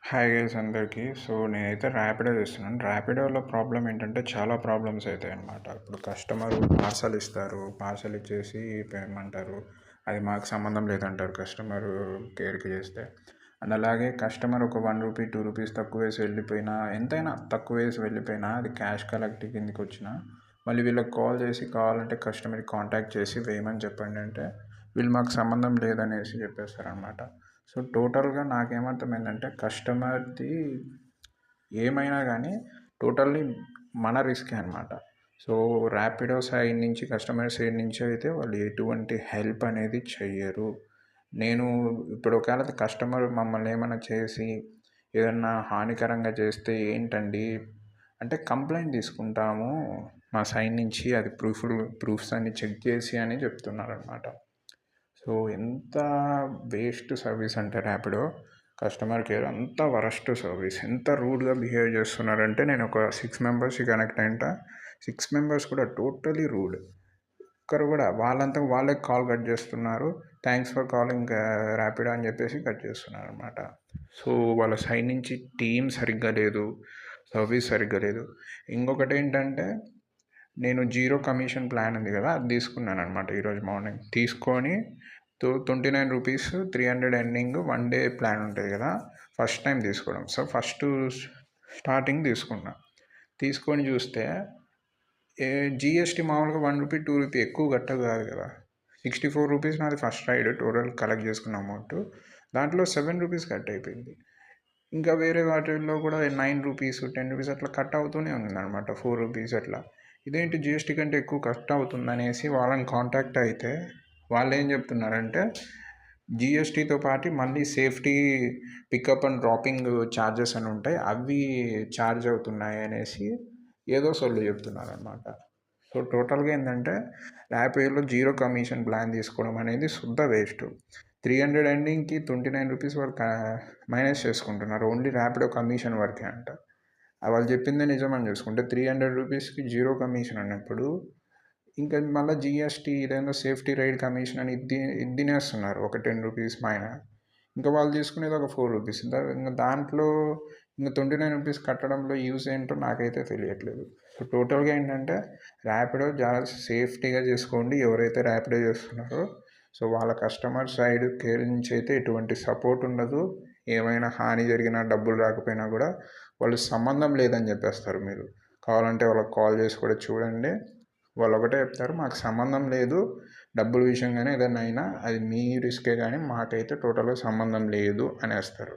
Hi guys అందరికీ. నేనైతే ర్యాపిడో చేస్తున్నాను. ర్యాపిడోలో ప్రాబ్లమ్ ఏంటంటే చాలా ప్రాబ్లమ్స్ అవుతాయి అన్నమాట. ఇప్పుడు కస్టమర్ పార్సల్ ఇస్తారు, పార్సల్ ఇచ్చేసి ఏమంటారు, అది మాకు సంబంధం లేదంటారు కస్టమర్ కేర్కి చేస్తే. అండ్ అలాగే కస్టమర్ ఒక రూ. 1 రూ. 2 తక్కువ వేసి వెళ్ళిపోయినా, ఎంతైనా తక్కువ వేసి వెళ్ళిపోయినా అది క్యాష్ కలెక్ట్ కిందకి వచ్చినా మళ్ళీ వీళ్ళకి కాల్ చేసి కావాలంటే కస్టమర్కి కాంటాక్ట్ చేసి వేయమని చెప్పండి అంటే వీళ్ళు మాకు సంబంధం లేదనేసి చెప్పేస్తారనమాట. టోటల్గా నాకేమర్థమైందంటే కస్టమర్ది ఏమైనా కానీ టోటల్లీ మన రిస్కే అనమాట. ర్యాపిడో సైడ్ నుంచి కస్టమర్ సైడ్ నుంచి అయితే వాళ్ళు ఎటువంటి హెల్ప్ అనేది చెయ్యరు. నేను ఇప్పుడు ఒకవేళ కస్టమర్ మమ్మల్ని ఏమైనా చేసి ఏదన్నా హానికరంగా చేస్తే ఏంటండి అంటే కంప్లైంట్ తీసుకుంటాము మా సైడ్ నుంచి, అది ప్రూఫ్స్ అన్ని చెక్ చేసి అని చెప్తున్నారనమాట. ఎంత వేస్ట్ సర్వీస్ అంటే ర్యాపిడో కస్టమర్ కేర్ అంత వరస్ట్ సర్వీస్. ఎంత రూడ్గా బిహేవ్ చేస్తున్నారంటే, నేను ఒక 6 మెంబర్స్కి కనెక్ట్ అయింట, 6 మెంబర్స్ కూడా టోటలీ రూడ్. ఒక్కరు కూడా వాళ్ళంతా వాళ్ళే కాల్ కట్ చేస్తున్నారు. థ్యాంక్స్ ఫర్ కాలింగ్ ర్యాపిడో అని చెప్పేసి కట్ చేస్తున్నారు అనమాట. వాళ్ళ సైడ్ నుంచి టీం సరిగ్గా లేదు, సర్వీస్ సరిగ్గా లేదు. ఇంకొకటి ఏంటంటే, నేను జీరో కమిషన్ ప్లాన్ ఉంది కదా, అది తీసుకున్నాను అనమాట ఈరోజు మార్నింగ్. తీసుకొని ₹29 300 ఎండింగ్ 1 డే ప్లాన్ ఉంటుంది కదా, ఫస్ట్ టైం తీసుకోవడం. ఫస్ట్ స్టార్టింగ్ తీసుకొని చూస్తే జిఎస్టీ మామూలుగా ₹1 ₹2 ఎక్కువ కట్టదు కాదు కదా. ₹64 నాది ఫస్ట్ రైడ్ టోటల్ కలెక్ట్ చేసుకున్న అమౌంట్. దాంట్లో ₹7 కట్ అయిపోయింది. ఇంకా వేరే వాటిల్లో కూడా ₹9 ₹10 అట్లా కట్ అవుతూనే ఉంది అనమాట, ₹4 అట్లా. ఇదేంటి జిఎస్టీ కంటే ఎక్కువ కట్ అవుతుంది అనేసి వాళ్ళని కాంటాక్ట్ అయితే వాళ్ళు ఏం చెప్తున్నారంటే, జిఎస్టీతో పాటు మళ్ళీ safety pickup and dropping charges అని ఉంటాయి, అవి ఛార్జ్ అవుతున్నాయి అనేసి ఏదో సొల్లు చెప్తున్నారు అనమాట. టోటల్గా ఏంటంటే ర్యాపిడోలో జీరో కమిషన్ ప్లాన్ తీసుకోవడం అనేది శుద్ధ వేస్ట్. 300 ఎండింగ్కి ₹29 వరకు మైనస్ చేసుకుంటున్నారు, ఓన్లీ ర్యాపిడో కమిషన్ వరకే అంట. వాళ్ళు చెప్పిందే నిజమని చూసుకుంటే ₹300కి జీరో కమిషన్ అన్నప్పుడు ఇంకా మళ్ళీ జిఎస్టీ ఇదేదో సేఫ్టీ రైడ్ కమిషన్ అని ఇది తినేస్తున్నారు ఒక ₹10 పైన. ఇంకా వాళ్ళు తీసుకునేది ఒక ₹4. ఇంకా దాంట్లో ఇంకా ₹29 కట్టడంలో యూజ్ ఏంటో నాకైతే తెలియట్లేదు. టోటల్గా ఏంటంటే ర్యాపిడో చాలా సేఫ్టీగా చేసుకోండి ఎవరైతే ర్యాపిడో చేస్తున్నారో. వాళ్ళ కస్టమర్ సైడ్ కేర్ నుంచి అయితే ఎటువంటి సపోర్ట్ ఉండదు. ఏమైనా హాని జరిగినా, డబ్బులు రాకపోయినా కూడా వాళ్ళు సంబంధం లేదని చెప్పేస్తారు. మీరు కావాలంటే వాళ్ళకి కాల్ చేసి కూడా చూడండి, వాళ్ళు ఒకటే చెప్తారు, మాకు సంబంధం లేదు, డబ్బుల విషయంగానే ఏదైనా అయినా అది మీ రిస్కే కానీ మాకైతే టోటల్గా సంబంధం లేదు అనేస్తారు.